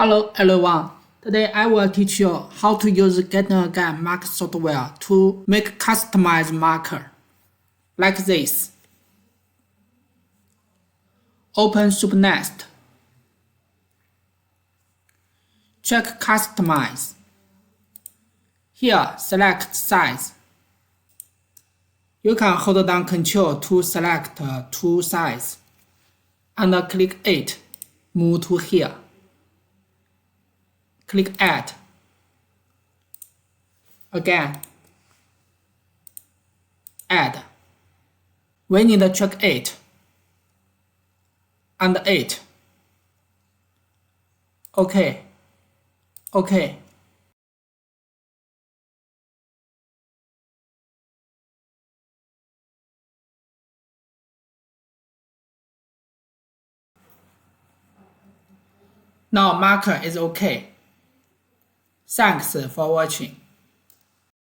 Hello everyone, today I will teach you how to use GetonAgain mark software to make customized marker, like this. Open SuperNest. Check Customize. Here, select Size. You can hold down Ctrl to select tool size, and click it. Move to here. Click Add. Again. Add. We need to check it. And it. OK. OK. Now marker is OK. Thanks for watching.